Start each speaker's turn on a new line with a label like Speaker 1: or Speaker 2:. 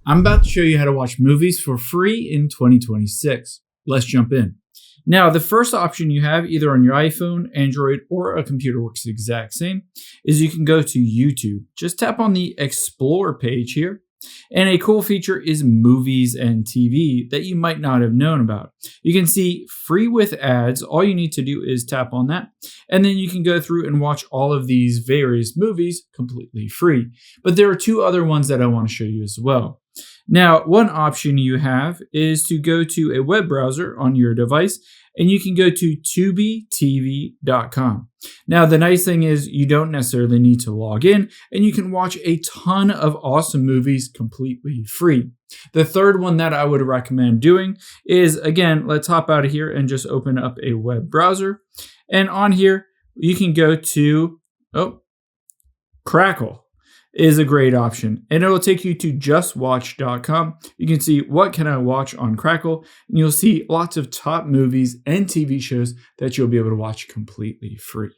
Speaker 1: I'm about to show you how to watch movies for free in 2026. Let's jump in. Now, the first option you have either on your iPhone, Android, or a computer works the exact same, is you can go to YouTube. Just tap on the Explore page here. And a cool feature is movies and TV that you might not have known about. You can see free with ads. All you need to do is tap on that. And then you can go through and watch all of these various movies completely free. But there are two other ones that I want to show you as well. Now, one option you have is to go to a web browser on your device, and you can go to tubitv.com. Now, the nice thing is you don't necessarily need to log in, and you can watch a ton of awesome movies completely free. The third one that I would recommend doing is, again, let's hop out of here and just open up a web browser. And on here, you can go to, Crackle is a great option, and it'll take you to justwatch.com. You can see what can I watch on Crackle, and you'll see lots of top movies and TV shows that you'll be able to watch completely free.